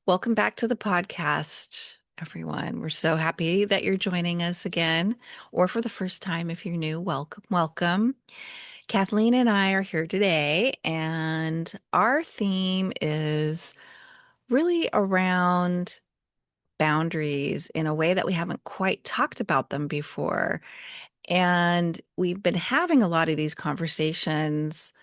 Welcome back to the podcast, everyone. We're so happy that you're joining us again, or for the first time if you're new, welcome, welcome. Kathleen and I are here today, and our theme is really around boundaries in a way that we haven't quite talked about them before. And we've been having a lot of these conversations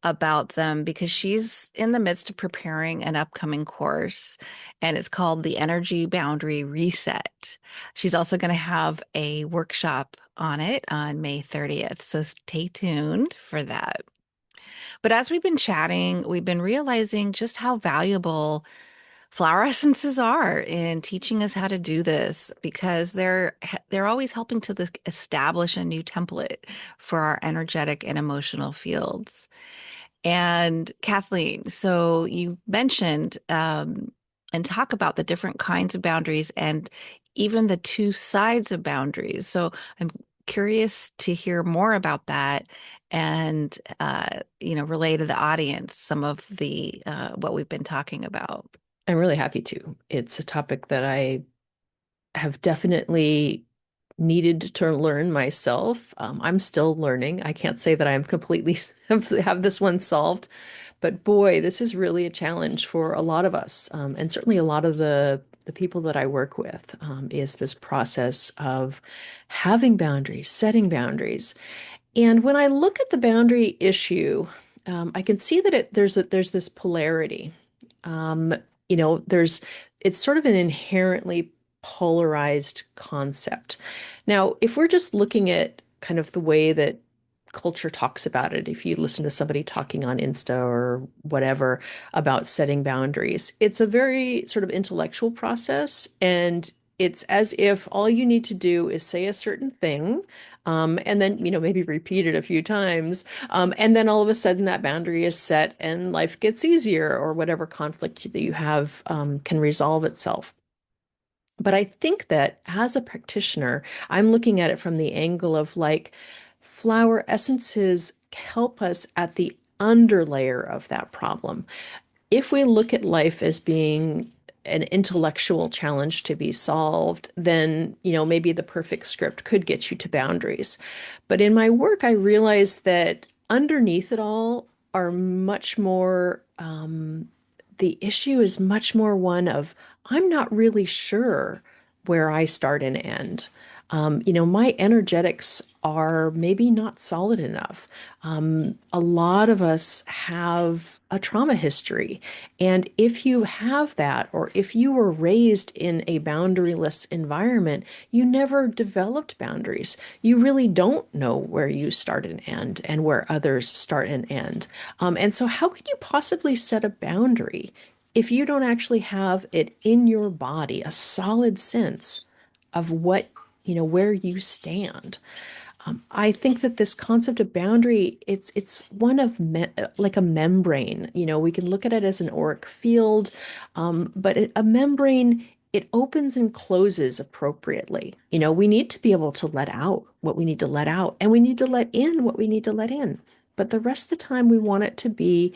about them because she's in the midst of preparing an upcoming course, and it's called the Energy Boundary Reset. She's also going to have a workshop on it on May 30th, so stay tuned for that. But as we've been chatting, we've been realizing just how valuable flower essences are in teaching us how to do this because they're always helping to establish a new template for our energetic and emotional fields. And Kathleen, so you mentioned and talk about the different kinds of boundaries and even the two sides of boundaries. So I'm curious to hear more about that and relay to the audience some of the what we've been talking about. I'm really happy to. It's a topic that I have definitely needed to learn myself. I'm still learning. I can't say that I'm completely have this one solved, but boy, this is really a challenge for a lot of us, and certainly a lot of the people that I work with. Is this process of having boundaries, setting boundaries, and when I look at the boundary issue, I can see that there's this polarity. Um, there's it's sort of an inherently polarized concept. Now, if we're just looking at kind of the way that culture talks about it, if you listen to somebody talking on Insta or whatever about setting boundaries, it's a very sort of intellectual process, and it's as if all you need to do is say a certain thing, and then, maybe repeat it a few times, and then all of a sudden that boundary is set and life gets easier, or whatever conflict that you have can resolve itself. But I think that as a practitioner, I'm looking at it from the angle of like flower essences help us at the underlayer of that problem. If we look at life as being an intellectual challenge to be solved, then, maybe the perfect script could get you to boundaries. But in my work, I realize that underneath it all are much more, the issue is much more one of, I'm not really sure where I start and end. My energetics are maybe not solid enough. A lot of us have a trauma history. And if you have that, or if you were raised in a boundaryless environment, you never developed boundaries. You really don't know where you start and end and where others start and end. And so, how could you possibly set a boundary if you don't actually have it in your body, a solid sense of where you stand? I think that this concept of boundary, it's one of like a membrane. We can look at it as an auric field, but a membrane, it opens and closes appropriately. We need to be able to let out what we need to let out, and we need to let in what we need to let in. But the rest of the time, we want it to be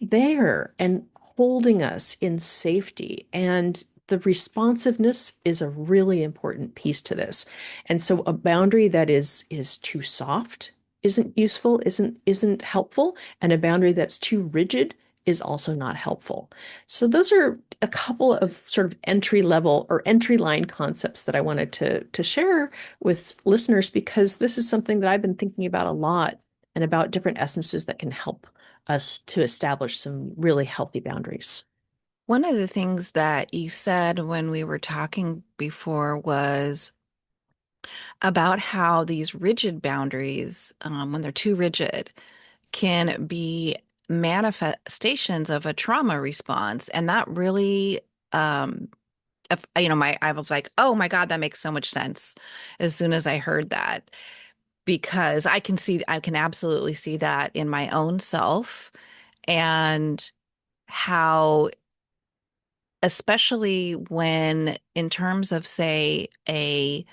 there and holding us in safety. And the responsiveness is a really important piece to this. And so a boundary that is too soft isn't useful, isn't helpful, and a boundary that's too rigid is also not helpful. So those are a couple of sort of entry level or entry line concepts that I wanted to share with listeners, because this is something that I've been thinking about a lot, and about different essences that can help us to establish some really healthy boundaries. One of the things that you said when we were talking before was about how these rigid boundaries, when they're too rigid, can be manifestations of a trauma response. And that really, I was like, oh my God, that makes so much sense as soon as I heard that, because I can absolutely see that in my own self and how, especially when in terms of, say, a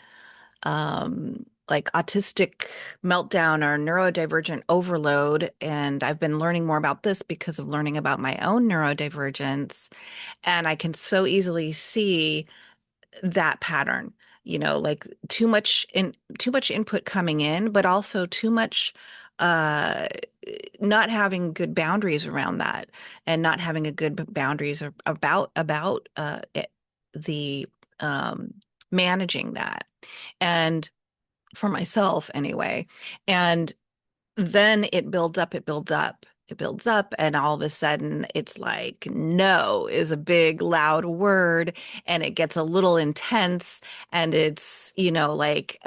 like autistic meltdown or neurodivergent overload. And I've been learning more about this because of learning about my own neurodivergence. And I can so easily see that pattern, like too much input coming in, but also too much uh not having good boundaries around that and not having a good boundaries the um managing that. And for myself anyway. And then it builds up, and all of a sudden it's like no is a big, loud word, and it gets a little intense, and it's, like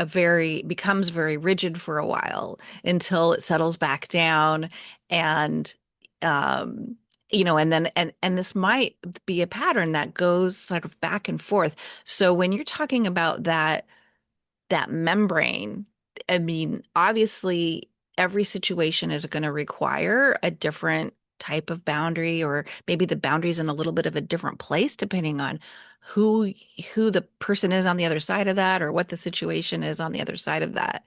becomes very rigid for a while until it settles back down. And, um, and then, and this might be a pattern that goes sort of back and forth. So when you're talking about that membrane, I mean, obviously, every situation is going to require a different type of boundary, or maybe the boundary's in a little bit of a different place depending on who who the person is on the other side of that, or what the situation is on the other side of that.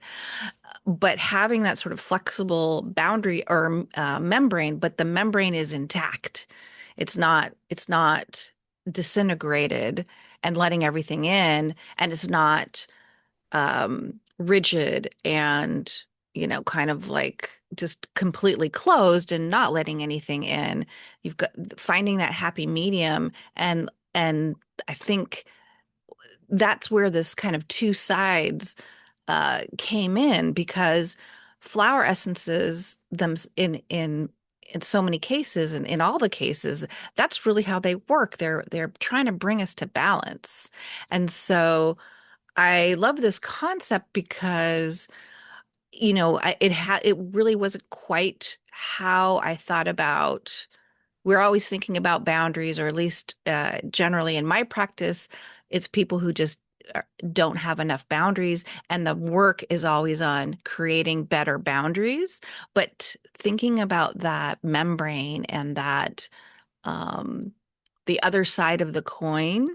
But having that sort of flexible boundary or membrane, but the membrane is intact. It's not disintegrated and letting everything in, and it's not rigid and, kind of like just completely closed and not letting anything in. You've got finding that happy medium. And I think that's where this kind of two sides came in, because flower essences them in so many cases, and in all the cases, that's really how they work. They're trying to bring us to balance. And so I love this concept because, it really wasn't quite how I thought about. We're always thinking about boundaries, or at least generally in my practice, it's people who just don't have enough boundaries, and the work is always on creating better boundaries. But thinking about that membrane and that um, the other side of the coin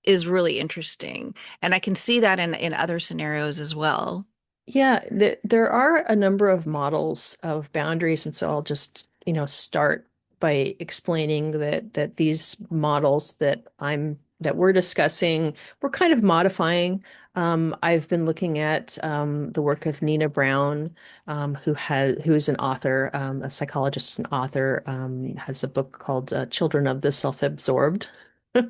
is really interesting. And I can see that in other scenarios as well. Yeah, there are a number of models of boundaries, and so I'll just, start by explaining that these models that we're discussing, we're kind of modifying. I've been looking at the work of Nina Brown, who's an author, a psychologist and author, has a book called Children of the Self-Absorbed,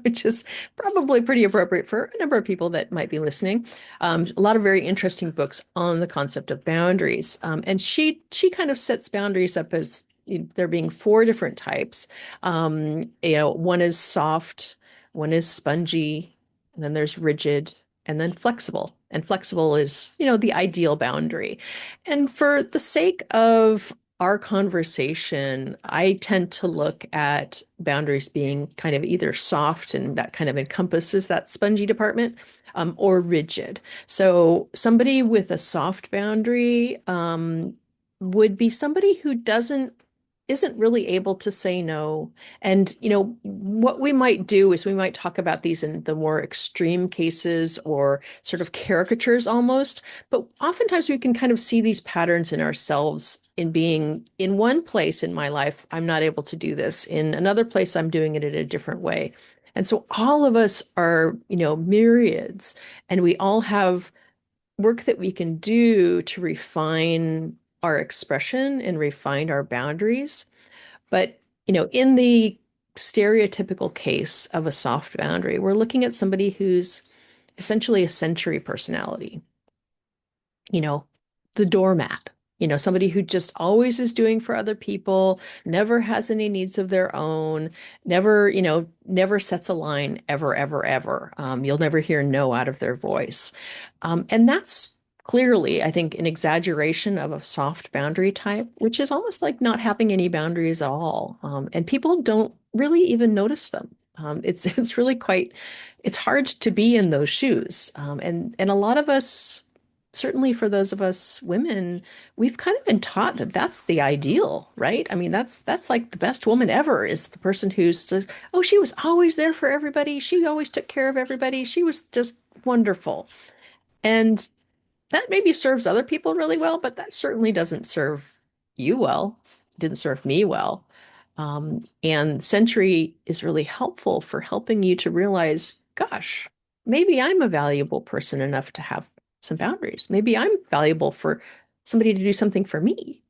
which is probably pretty appropriate for a number of people that might be listening. A lot of very interesting books on the concept of boundaries. And she kind of sets boundaries up as there being four different types. One is soft, one is spongy, and then there's rigid, and then flexible. And flexible is, the ideal boundary. And for the sake of our conversation, I tend to look at boundaries being kind of either soft, and that kind of encompasses that spongy department, or rigid. So somebody with a soft boundary would be somebody who isn't really able to say no. And, what we might do is we might talk about these in the more extreme cases, or sort of caricatures almost. But oftentimes we can kind of see these patterns in ourselves, in being in one place in my life, I'm not able to do this. In another place, I'm doing it in a different way. And so all of us are, myriads, and we all have work that we can do to refine our expression and refine our boundaries. But, in the stereotypical case of a soft boundary, we're looking at somebody who's essentially a sensory personality, you know, the doormat, somebody who just always is doing for other people, never has any needs of their own, never sets a line ever, ever, ever. You'll never hear no out of their voice. And that's clearly, I think, an exaggeration of a soft boundary type, which is almost like not having any boundaries at all. And people don't really even notice them. It's really it's hard to be in those shoes. And a lot of us, certainly for those of us women, we've kind of been taught that that's the ideal, right? I mean, that's like the best woman ever is the person who's just, oh, she was always there for everybody. She always took care of everybody. She was just wonderful. And that maybe serves other people really well, but that certainly doesn't serve you well. It didn't serve me well. And Century is really helpful for helping you to realize, gosh, maybe I'm a valuable person enough to have some boundaries. Maybe I'm valuable for somebody to do something for me.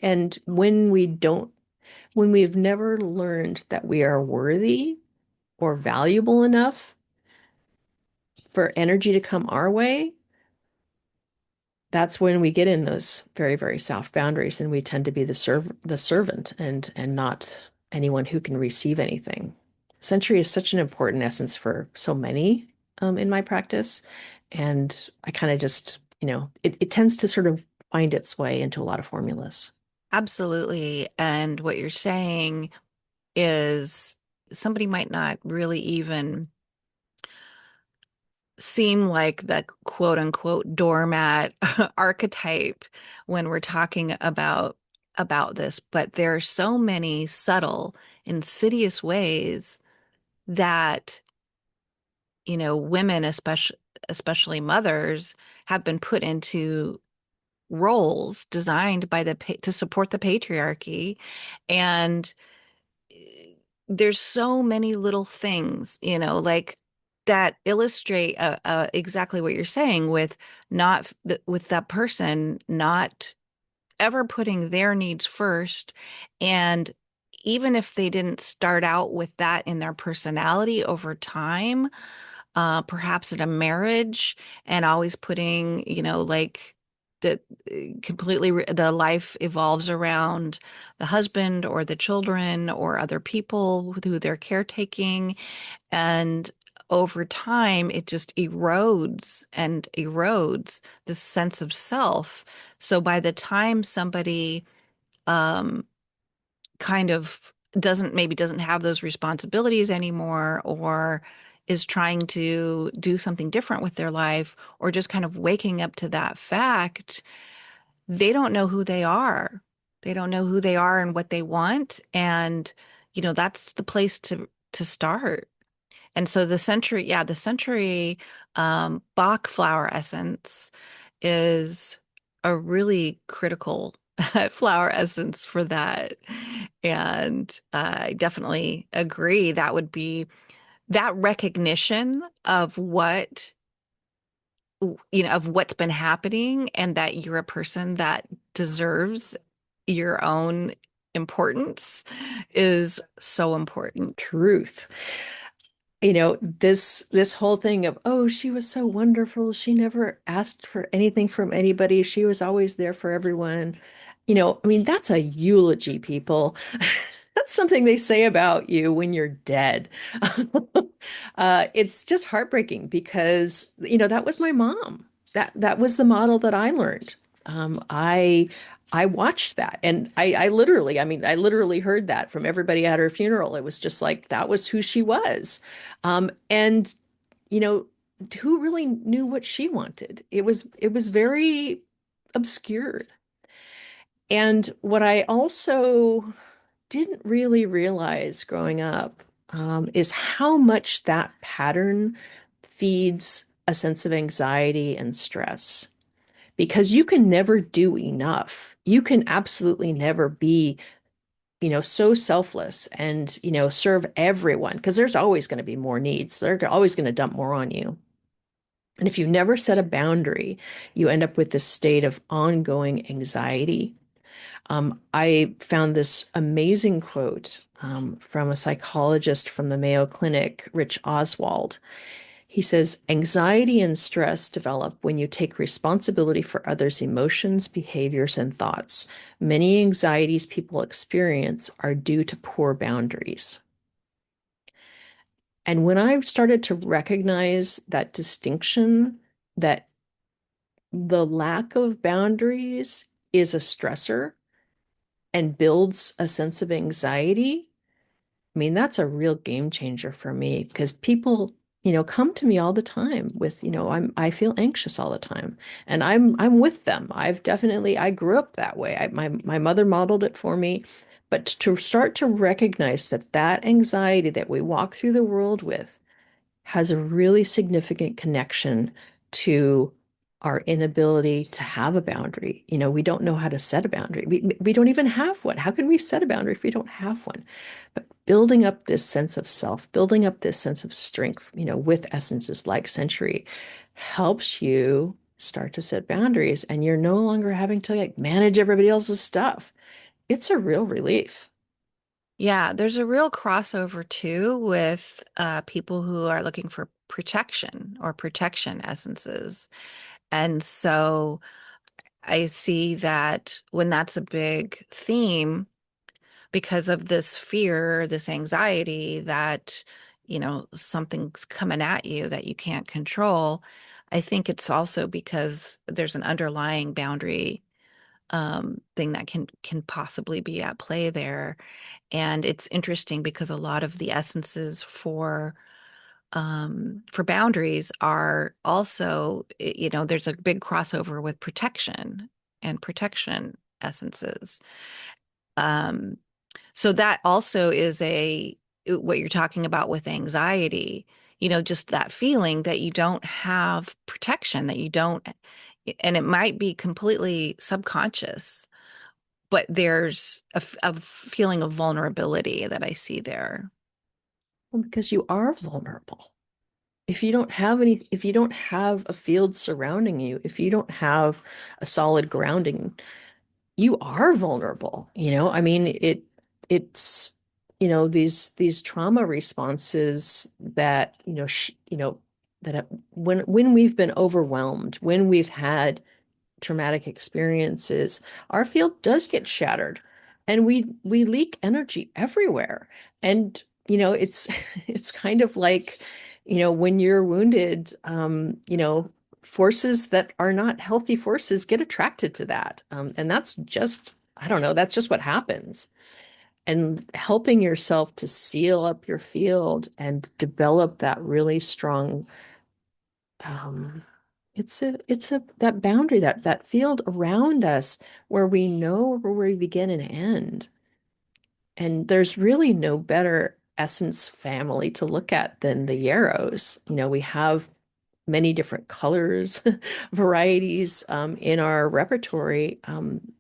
And when we've never learned that we are worthy or valuable enough for energy to come our way, that's when we get in those very, very soft boundaries, and we tend to be the servant and not anyone who can receive anything. Century is such an important essence for so many in my practice. And I kind of just, it tends to sort of find its way into a lot of formulas. Absolutely. And what you're saying is somebody might not really even seem like the quote unquote doormat archetype when we're talking about this, but there are so many subtle, insidious ways that, women, especially mothers, have been put into roles designed by to support the patriarchy. And there's so many little things, like that illustrate exactly what you're saying with not with that person not ever putting their needs first. And even if they didn't start out with that in their personality over time, perhaps in a marriage, and always putting, like the the life evolves around the husband or the children or other people who they're caretaking. And over time, it just erodes and erodes the sense of self. So by the time somebody um, kind of doesn't have those responsibilities anymore, or is trying to do something different with their life, or just kind of waking up to that fact, they don't know who they are. They don't know who they are and what they want. And, that's the place to start. And so the century Bach flower essence is a really critical flower essence for that. And I definitely agree. That would be that recognition of of what's been happening, and that you're a person that deserves your own importance is so important. Truth. This whole thing of, oh, she was so wonderful, she never asked for anything from anybody, she was always there for everyone. I mean, that's a eulogy, people. That's something they say about you when you're dead. It's just heartbreaking because that was my mom. That was the model that I learned. I watched that, and I literally heard that from everybody at her funeral. It was just like that was who she was. And you know, who really knew what she wanted? It was very obscured. And what I also didn't really realize growing up is how much that pattern feeds a sense of anxiety and stress. Because you can never do enough. You can absolutely never be, so selfless and, serve everyone because there's always going to be more needs. They're always going to dump more on you. And if you never set a boundary, you end up with this state of ongoing anxiety. I found this amazing quote from a psychologist from the Mayo Clinic, Rich Oswald. He says, anxiety and stress develop when you take responsibility for others' emotions, behaviors, and thoughts. Many anxieties people experience are due to poor boundaries. And when I started to recognize that distinction, that the lack of boundaries is a stressor and builds a sense of anxiety, I mean, that's a real game changer for me because people, come to me all the time with, I feel anxious all the time, and I'm with them. I grew up that way. My mother modeled it for me, but to start to recognize that anxiety that we walk through the world with has a really significant connection to our inability to have a boundary. We don't know how to set a boundary. We don't even have one. How can we set a boundary if we don't have one? But building up this sense of self, building up this sense of strength, with essences like Century helps you start to set boundaries, and you're no longer having to like manage everybody else's stuff. It's a real relief. Yeah, there's a real crossover too with people who are looking for protection or protection essences. And so I see that when that's a big theme, because of this fear, this anxiety that, something's coming at you that you can't control, I think it's also because there's an underlying boundary thing that can possibly be at play there. And it's interesting because a lot of the essences for boundaries are also, there's a big crossover with protection and protection essences. Um, so that also is what you're talking about with anxiety, just that feeling that you don't have protection, that you don't, and it might be completely subconscious, but there's a feeling of vulnerability that I see there. Well, because you are vulnerable. If you don't have a field surrounding you, if you don't have a solid grounding, you are vulnerable. I mean, it's these trauma responses that when we've been overwhelmed, when we've had traumatic experiences, our field does get shattered, and we leak energy everywhere. And it's it's kind of like, when you're wounded, forces that are not healthy forces get attracted to that. And that's just, I don't know, that's just what happens. And helping yourself to seal up your field and develop that really strong, um, it's a that boundary, that field around us where we know where we begin and end. And there's really no better essence family to look at than the Yarrows. We have many different colors, varieties in our repertoire.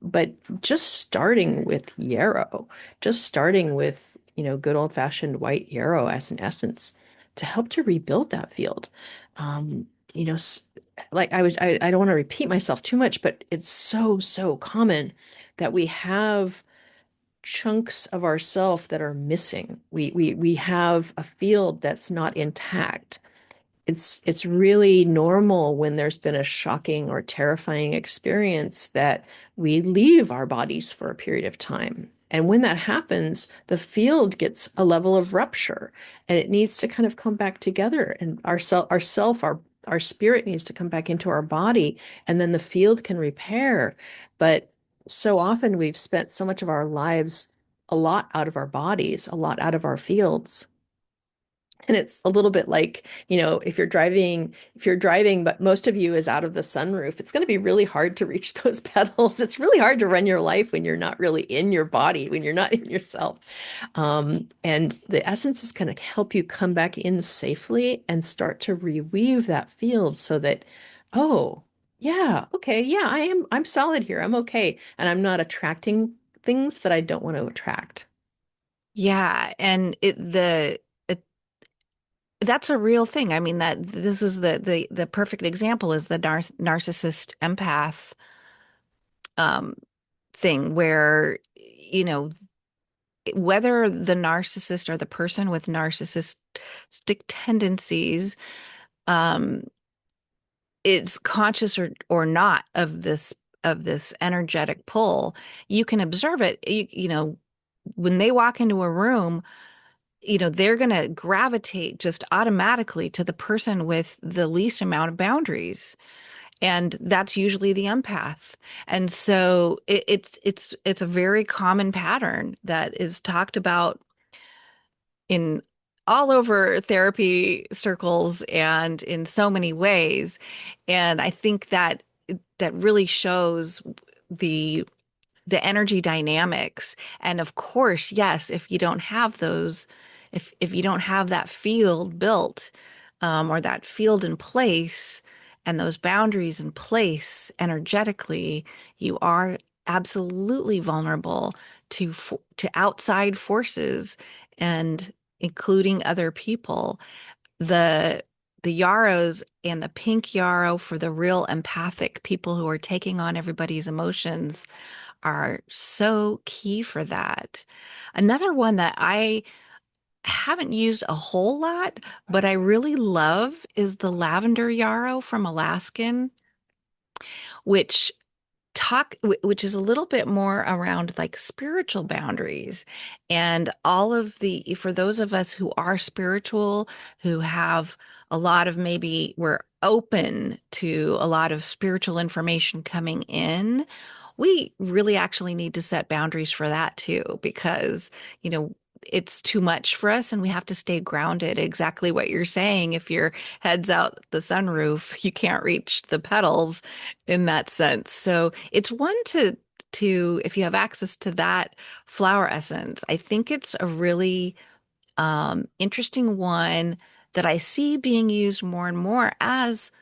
But just starting with Yarrow, just starting with, good old-fashioned white Yarrow as an essence to help to rebuild that field. Um, you know, s- like I don't want to repeat myself too much, but it's so, so common that we have chunks of ourself that are missing. We have a field that's not intact. It's really normal when there's been a shocking or terrifying experience that we leave our bodies for a period of time. And when that happens, the field gets a level of rupture, and it needs to kind of come back together. And our spirit needs to come back into our body, and then the field can repair. But so often we've spent so much of our lives a lot out of our bodies, a lot out of our fields. And it's a little bit like, if you're driving, but most of you is out of the sunroof, it's going to be really hard to reach those pedals. It's really hard to run your life when you're not really in your body, when you're not in yourself. And the essence is going to help you come back in safely and start to reweave that field so that, oh, yeah, okay, yeah, I'm solid here. I'm okay. And I'm not attracting things that I don't want to attract. Yeah, and that's a real thing. I mean, that this is the perfect example is the narcissist empath um thing where, whether the narcissist or the person with narcissistic tendencies um is conscious or not of this energetic pull, you can observe it. When they walk into a room, they're going to gravitate just automatically to the person with the least amount of boundaries. And that's usually the empath. And so it's a very common pattern that is talked about in all over therapy circles and in so many ways. And I think that really shows the the energy dynamics. And of course, yes, if you don't have those, if you don't have that field built, or that field in place, and those boundaries in place energetically, you are absolutely vulnerable to outside forces and including other people. The the yarrows and the pink yarrow for the real empathic people who are taking on everybody's emotions are so key for that. Another one that I haven't used a whole lot, but I really love is the lavender yarrow from Alaskan, which which is a little bit more around like spiritual boundaries and all of the for those of us who are spiritual, who have a lot of maybe we're open to a lot of spiritual information coming in, we really actually need to set boundaries for that too, because it's too much for us and we have to stay grounded. Exactly what you're saying. If your head's out the sunroof, you can't reach the pedals in that sense. So it's one to if you have access to that flower essence, I think it's a really interesting one that I see being used more and more as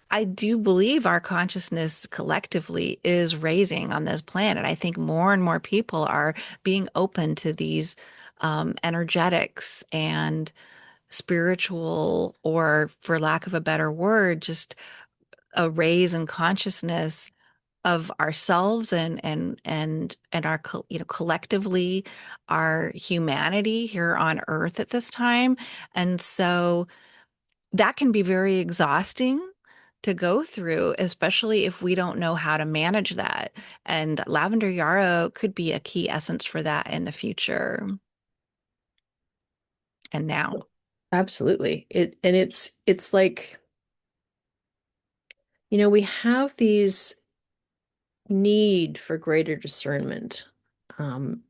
I do believe our consciousness collectively is raising on this planet. I think more and more people are being open to these energetics and spiritual, or for lack of a better word, just a raise in consciousness of ourselves and our collectively our humanity here on Earth at this time. And so that can be very exhausting to go through, especially if we don't know how to manage that. And lavender yarrow could be a key essence for that in the future and now. Absolutely. It's like, we have these need for greater discernment,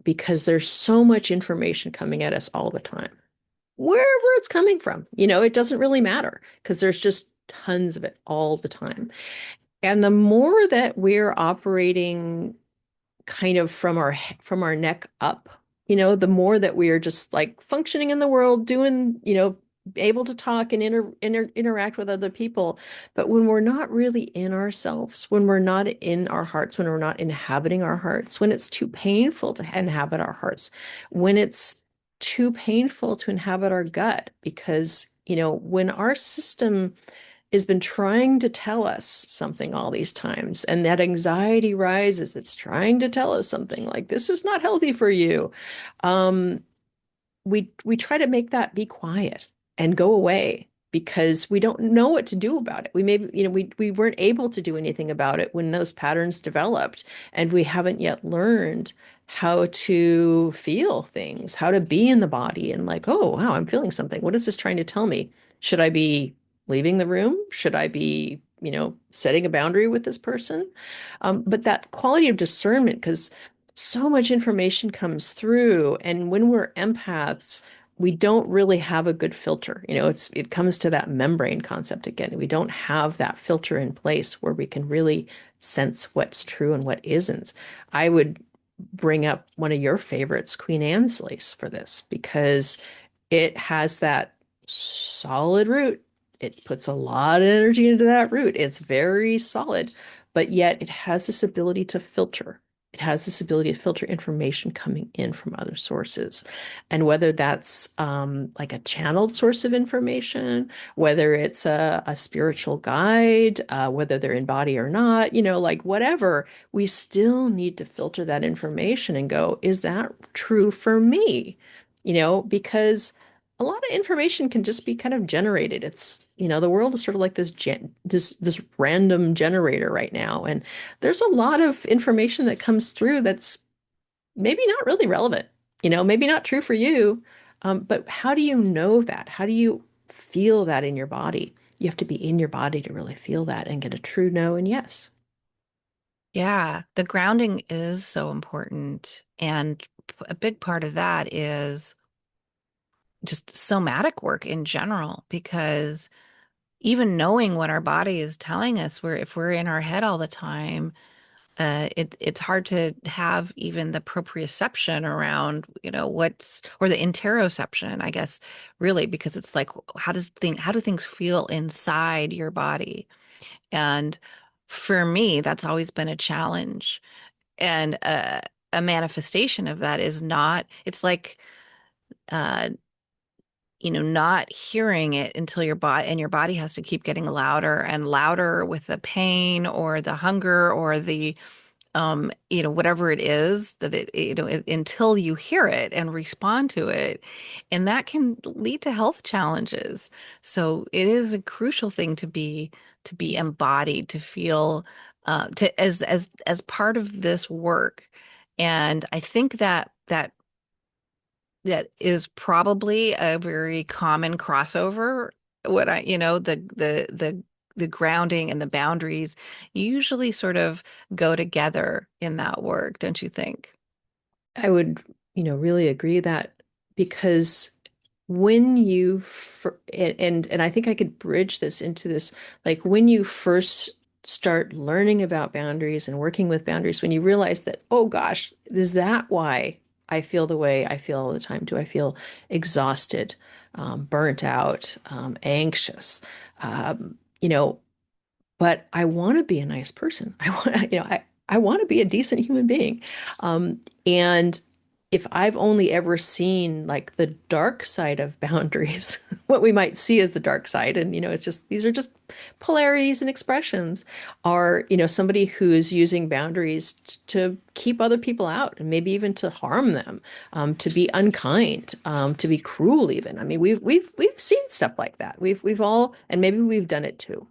because there's so much information coming at us all the time. Wherever it's coming from, it doesn't really matter because there's just tons of it all the time. And the more that we're operating kind of from our neck up, the more that we are just like functioning in the world, doing, able to talk and interact with other people. But when we're not really in ourselves, when we're not in our hearts, when we're not inhabiting our hearts, when it's too painful to inhabit our hearts, when it's too painful to inhabit our gut, because, when our system has been trying to tell us something all these times, and that anxiety rises. It's trying to tell us something like this is not healthy for you. Um, we try to make that be quiet and go away because we don't know what to do about it. We maybe, we weren't able to do anything about it when those patterns developed, and we haven't yet learned how to feel things, how to be in the body and like, oh, wow, I'm feeling something. What is this trying to tell me? Should I be leaving the room? Should I be, setting a boundary with this person? But that quality of discernment, because so much information comes through, and when we're empaths, we don't really have a good filter. It comes to that membrane concept again. We don't have that filter in place where we can really sense what's true and what isn't. I would bring up one of your favorites, Queen Anne's lace, for this because it has that solid root. It puts a lot of energy into that root. It's very solid, but yet it has this ability to filter. It has this ability to filter information coming in from other sources. And whether that's like a channeled source of information, whether it's a spiritual guide, whether they're in body or not, like whatever, we still need to filter that information and go, is that true for me? Because a lot of information can just be kind of generated. It's, the world is sort of like this random generator right now. And there's a lot of information that comes through that's maybe not really relevant, maybe not true for you. But how do you know that? How do you feel that in your body? You have to be in your body to really feel that and get a true no and yes. Yeah, the grounding is so important. And a big part of that is just somatic work in general, because even knowing what our body is telling us, where if we're in our head all the time, it's hard to have even the proprioception around, what's, or the interoception, I guess, really, because it's like, how do things feel inside your body? And for me, that's always been a challenge. And a manifestation of that is not, it's like, uh, not hearing it until your body has to keep getting louder and louder with the pain or the hunger or the whatever it is that until you hear it and respond to it. And that can lead to health challenges. So it is a crucial thing to be embodied, to feel as part of this work. And I think that is probably a very common crossover. What I, the grounding and the boundaries usually sort of go together in that work, don't you think? I would, really agree that because when you and I think I could bridge this into this, like when you first start learning about boundaries and working with boundaries, when you realize that, oh gosh, is that why I feel the way I feel all the time? Do I feel exhausted, burnt out, anxious? You know, but I want to be a nice person. I want, I want to be a decent human being. And if I've only ever seen like the dark side of boundaries, what we might see as the dark side, and it's just these are just polarities and expressions, are somebody who's using boundaries to keep other people out and maybe even to harm them, to be unkind, to be cruel even. I mean, we've seen stuff like that. We've all, and maybe we've done it too.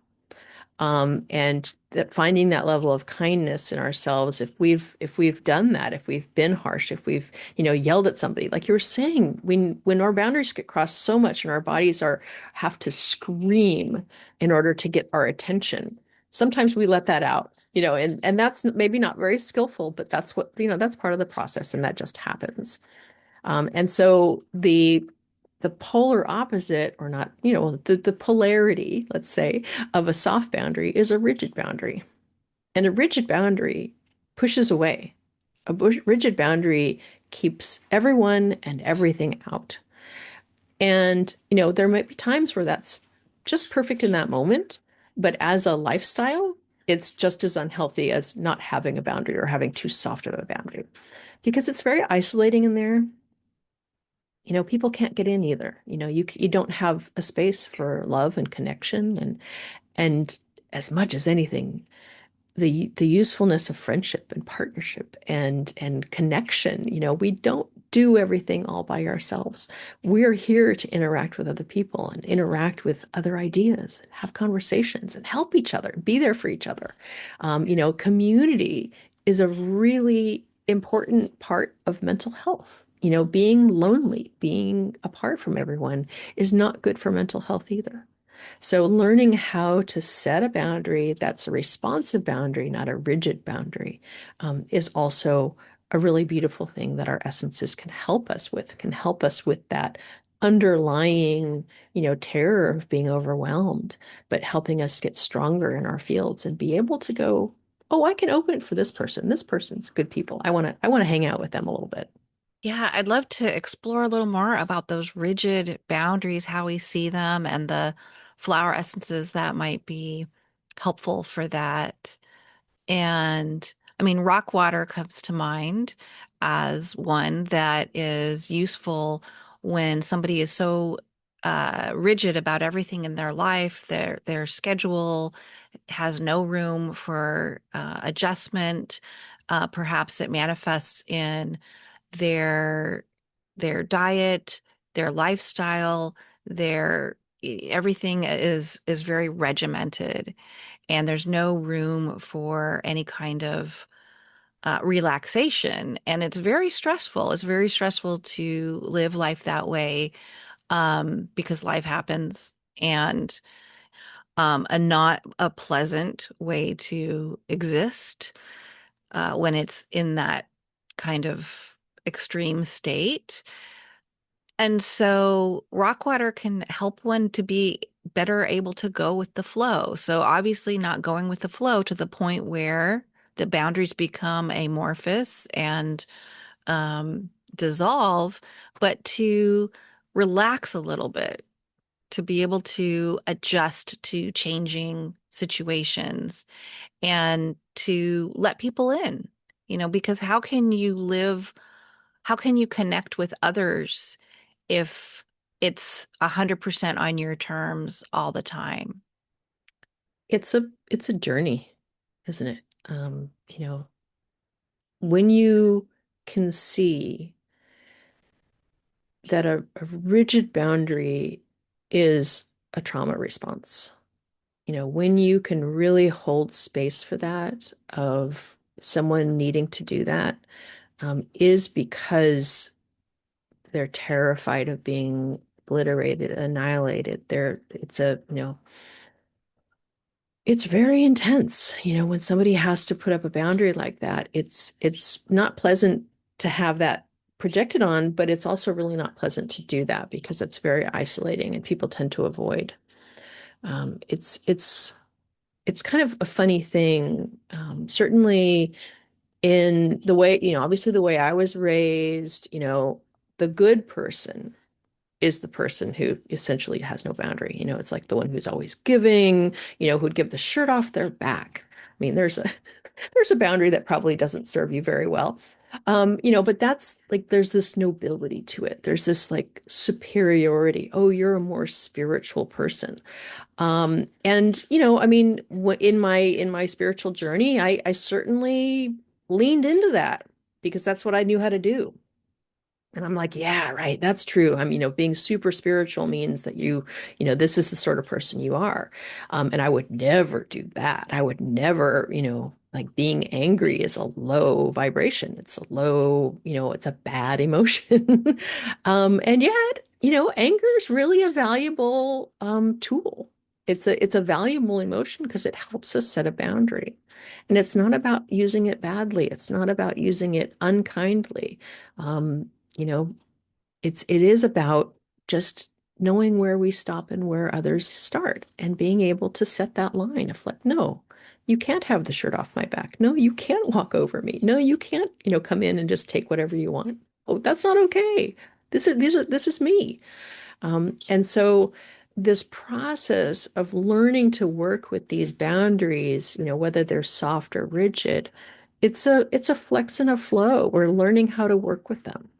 And that finding that level of kindness in ourselves, if we've done that, if we've been harsh, if we've yelled at somebody, like you were saying, when our boundaries get crossed so much and our bodies are have to scream in order to get our attention, sometimes we let that out, and that's maybe not very skillful, but that's what that's part of the process, and that just happens. And so the polar opposite, or not, the polarity, let's say, of a soft boundary is a rigid boundary. And a rigid boundary pushes away. Rigid boundary keeps everyone and everything out. And, there might be times where that's just perfect in that moment, but as a lifestyle, it's just as unhealthy as not having a boundary or having too soft of a boundary because it's very isolating in there. People can't get in either. You don't have a space for love and connection, and as much as anything, the usefulness of friendship and partnership and connection. We don't do everything all by ourselves. We're here to interact with other people and interact with other ideas, and have conversations and help each other, be there for each other. Community is a really important part of mental health. Being lonely, being apart from everyone is not good for mental health either. So learning how to set a boundary that's a responsive boundary, not a rigid boundary, is also a really beautiful thing that our essences can help us with that underlying, terror of being overwhelmed, but helping us get stronger in our fields and be able to go, oh, I can open it for this person. This person's good people. I want to hang out with them a little bit. Yeah, I'd love to explore a little more about those rigid boundaries, how we see them, and the flower essences that might be helpful for that. And I mean, rock water comes to mind as one that is useful when somebody is so rigid about everything in their life. Their schedule has no room for adjustment. Perhaps it manifests in their their diet, their lifestyle, their everything is very regimented, and there's no room for any kind of relaxation. And it's very stressful. It's very stressful to live life that way, because life happens, and a not a pleasant way to exist when it's in that kind of extreme state. And so rock water can help one to be better able to go with the flow. So obviously not going with the flow to the point where the boundaries become amorphous and dissolve, but to relax a little bit, to be able to adjust to changing situations and to let people in, because how can you connect with others if it's 100% on your terms all the time? It's a journey, isn't it? When you can see that a rigid boundary is a trauma response, when you can really hold space for that, of someone needing to do that, is because they're terrified of being obliterated, annihilated. It's very intense, when somebody has to put up a boundary like that. It's not pleasant to have that projected on, but it's also really not pleasant to do that because it's very isolating and people tend to avoid. It's kind of a funny thing. Certainly in the way, obviously the way I was raised, the good person is the person who essentially has no boundary. It's like the one who's always giving, who'd give the shirt off their back. I mean, there's a boundary that probably doesn't serve you very well. But that's like there's this nobility to it. There's this like superiority. Oh, you're a more spiritual person. And I mean, in my spiritual journey, I certainly leaned into that because that's what I knew how to do. And I'm like, yeah, right, that's true. Being super spiritual means that this is the sort of person you are. And I would never do that. I would never, like being angry is a low vibration. It's a low, it's a bad emotion. And yet, anger is really a valuable tool. It's a valuable emotion because it helps us set a boundary. And it's not about using it badly. It's not about using it unkindly. Um, you know, it is about just knowing where we stop and where others start and being able to set that line of like, no, you can't have the shirt off my back. No, you can't walk over me. No, you can't, come in and just take whatever you want. Oh, that's not okay. This is me. And so this process of learning to work with these boundaries, whether they're soft or rigid, it's a flex and a flow. We're learning how to work with them.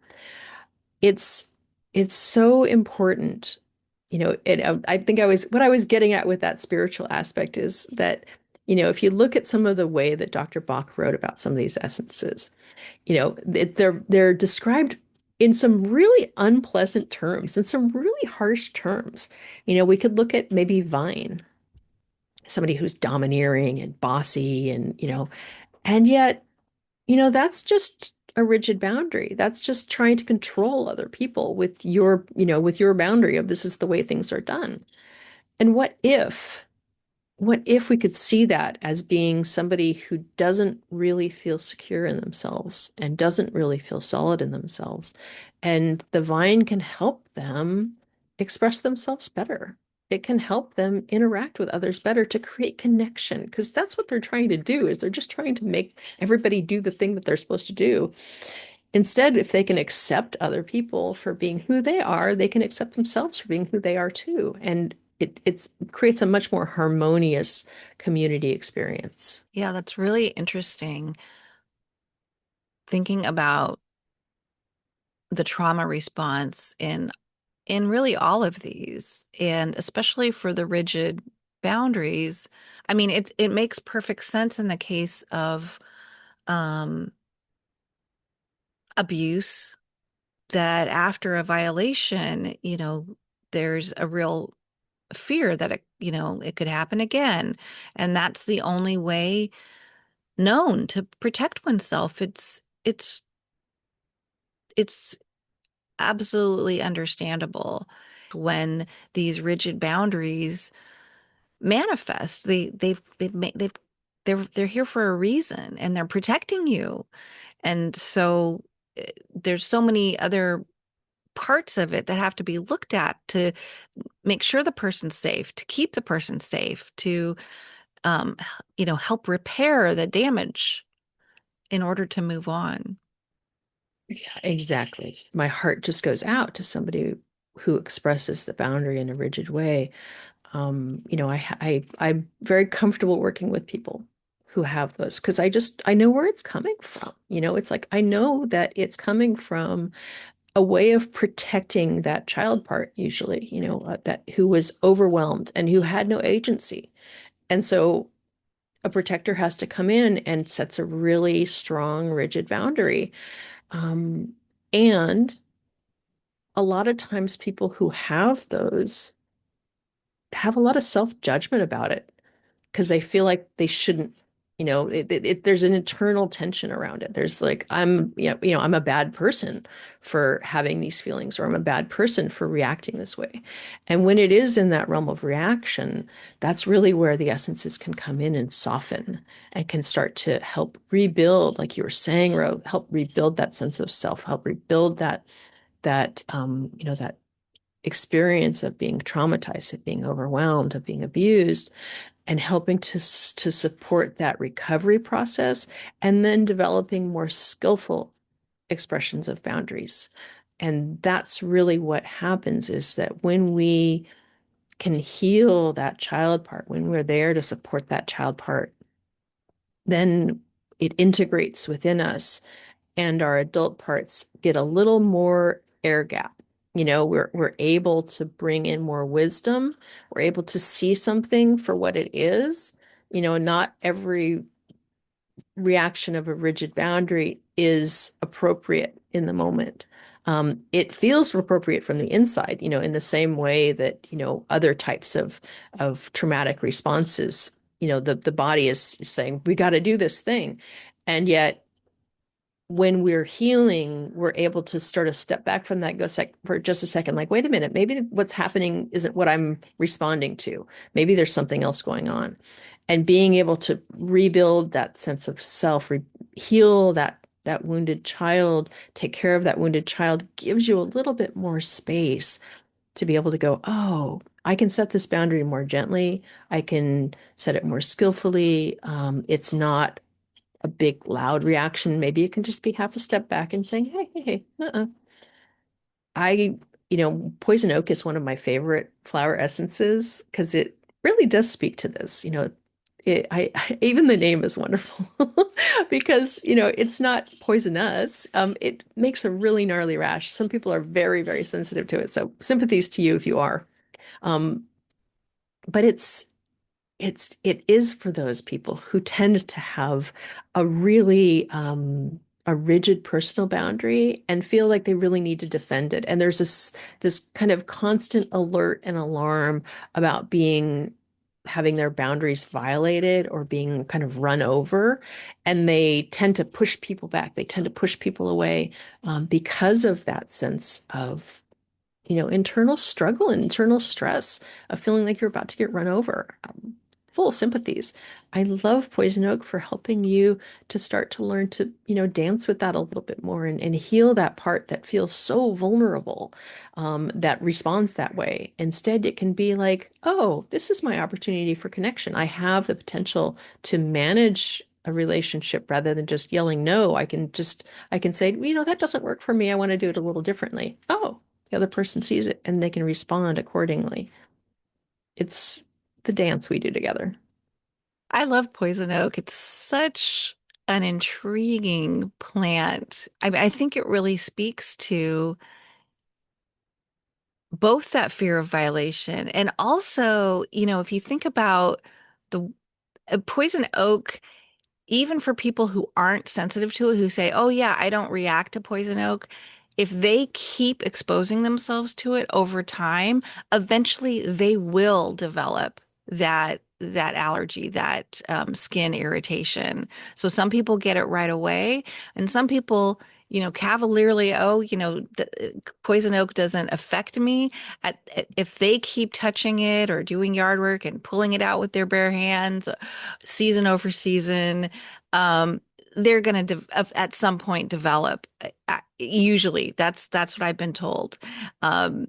It's it's so important, and I think what I was getting at with that spiritual aspect is that, if you look at some of the way that Dr. Bach wrote about some of these essences, they're described in some really unpleasant terms and some really harsh terms. We could look at maybe Vine, somebody who's domineering and bossy and yet, that's just a rigid boundary. That's just trying to control other people with your boundary of this is the way things are done. And what if we could see that as being somebody who doesn't really feel secure in themselves and doesn't really feel solid in themselves? And the vine can help them express themselves better. It can help them interact with others better to create connection because that's what they're trying to do is they're just trying to make everybody do the thing that they're supposed to do. Instead, if they can accept other people for being who they are, they can accept themselves for being who they are too. And it creates a much more harmonious community experience. Yeah, that's really interesting. Thinking about the trauma response in really all of these, and especially for the rigid boundaries. I mean, it makes perfect sense in the case of um, abuse, that after a violation, there's a real fear that it could happen again, and that's the only way known to protect oneself. It's absolutely understandable when these rigid boundaries manifest. They're here for a reason, and they're protecting you. And so there's so many other parts of it that have to be looked at to make sure the person's safe, to keep the person safe, to um, help repair the damage in order to move on. Yeah, exactly. My heart just goes out to somebody. who expresses the boundary in a rigid way. I'm very comfortable working with people who have those because I know where it's coming from. It's like I know that it's coming from a way of protecting that child part, usually, that who was overwhelmed and who had no agency. And so a protector has to come in and sets a really strong, rigid boundary. Um, and a lot of times people who have those have a lot of self-judgment about it because they feel like they shouldn't, there's an internal tension around it. There's like, I'm a bad person for having these feelings, or I'm a bad person for reacting this way. And when it is in that realm of reaction, that's really where the essences can come in and soften and can start to help rebuild, like you were saying, help rebuild that sense of self, help rebuild that experience of being traumatized, of being overwhelmed, of being abused, and helping to support that recovery process, and then developing more skillful expressions of boundaries. And that's really what happens, is that when we can heal that child part, when we're there to support that child part, then it integrates within us, and our adult parts get a little more air gap. We're able to bring in more wisdom. We're able to see something for what it is. Not every reaction of a rigid boundary is appropriate in the moment. It feels appropriate from the inside, in the same way that, other types of traumatic responses, the body is saying, we got to do this thing. And yet when we're healing, we're able to sort of step back from that, for just a second, like, wait a minute, maybe what's happening isn't what I'm responding to. Maybe there's something else going on. And being able to rebuild that sense of self, heal that wounded child, take care of that wounded child, gives you a little bit more space to be able to go, oh, I can set this boundary more gently. I can set it more skillfully. It's not a big loud reaction. Maybe it can just be half a step back and saying, hey, hey, hey, I, poison oak is one of my favorite flower essences because it really does speak to this. Even the name is wonderful because, it's not poisonous. It makes a really gnarly rash. Some people are very, very sensitive to it. So sympathies to you if you are. Um, but it is for those people who tend to have a really a rigid personal boundary and feel like they really need to defend it. And there's this kind of constant alert and alarm about having their boundaries violated or being kind of run over. And they tend to push people back. They tend to push people away because of that sense of internal struggle and internal stress of feeling like you're about to get run over. Full sympathies. I love poison oak for helping you to start to learn to, dance with that a little bit more, and heal that part that feels so vulnerable, that responds that way. Instead, it can be like, oh, this is my opportunity for connection. I have the potential to manage a relationship rather than just yelling no. I can say, that doesn't work for me. I want to do it a little differently. Oh, the other person sees it and they can respond accordingly. It's the dance we do together. I love poison oak. It's such an intriguing plant. I think it really speaks to both that fear of violation and also, if you think about the poison oak, even for people who aren't sensitive to it, who say, oh, yeah, I don't react to poison oak, if they keep exposing themselves to it over time, eventually they will develop that allergy, that skin irritation. So some people get it right away, and some people, cavalierly, oh, poison oak doesn't affect me. If they keep touching it or doing yard work and pulling it out with their bare hands, season over season, they're going to at some point develop. Usually, that's what I've been told. Um,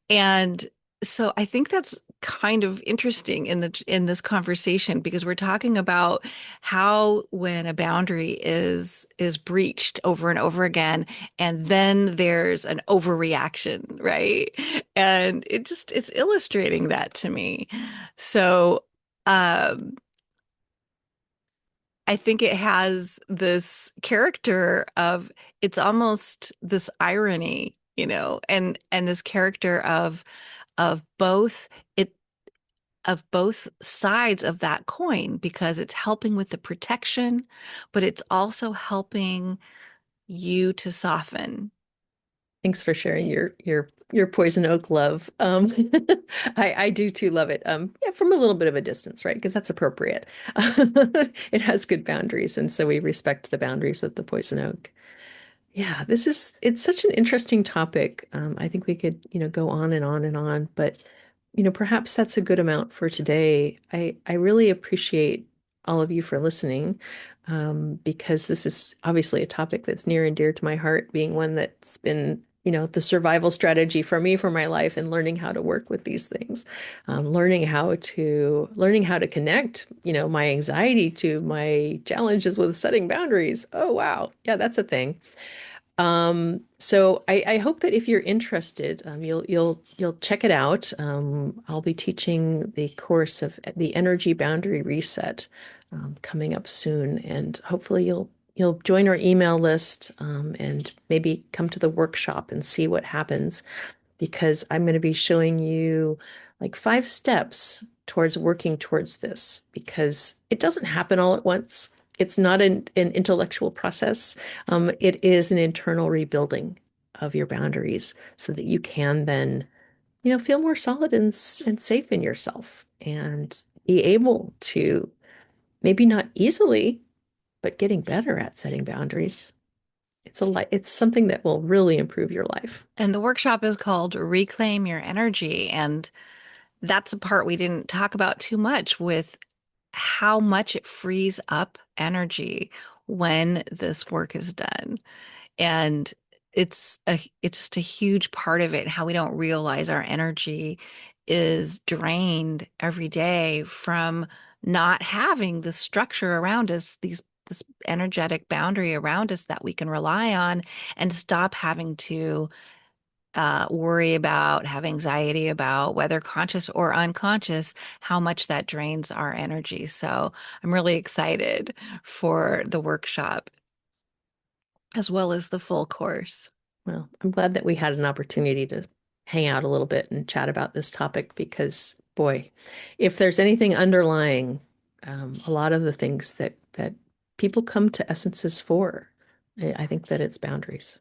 and So I think that's kind of interesting in this conversation because we're talking about how when a boundary is breached over and over again, and then there's an overreaction, right? And it's illustrating that to me. So um I think it has this character of it's almost this irony, and this character of both it of both sides of that coin because it's helping with the protection, but it's also helping you to soften. Thanks for sharing your poison oak love. I do too love it. Yeah, from a little bit of a distance, right? Because that's appropriate. It has good boundaries, and so we respect the boundaries of the poison oak. Yeah, it's such an interesting topic. I think we could, go on and on and on, but, perhaps that's a good amount for today. I really appreciate all of you for listening, because this is obviously a topic that's near and dear to my heart, being one that's been, the survival strategy for me for my life and learning how to work with these things, learning how to connect, my anxiety to my challenges with setting boundaries. Oh, wow. Yeah, that's a thing. So I hope that if you're interested, you'll check it out. I'll be teaching the course of the energy boundary reset, coming up soon, and hopefully you'll join our email list, and maybe come to the workshop and see what happens, because I'm going to be showing you like 5 steps towards working towards this, because it doesn't happen all at once. It's not an intellectual process. It is an internal rebuilding of your boundaries so that you can then, feel more solid and safe in yourself and be able to, maybe not easily, but getting better at setting boundaries. It's something that will really improve your life. And the workshop is called Reclaim Your Energy. And that's a part we didn't talk about too much with how much it frees up energy when this work is done. And it's just a huge part of it, how we don't realize our energy is drained every day from not having the structure around us, this energetic boundary around us that we can rely on and stop having to worry about, have anxiety about, whether conscious or unconscious, how much that drains our energy. So I'm really excited for the workshop as well as the full course. Well, I'm glad that we had an opportunity to hang out a little bit and chat about this topic because, boy, if there's anything underlying, a lot of the things that people come to essences for, I think that it's boundaries.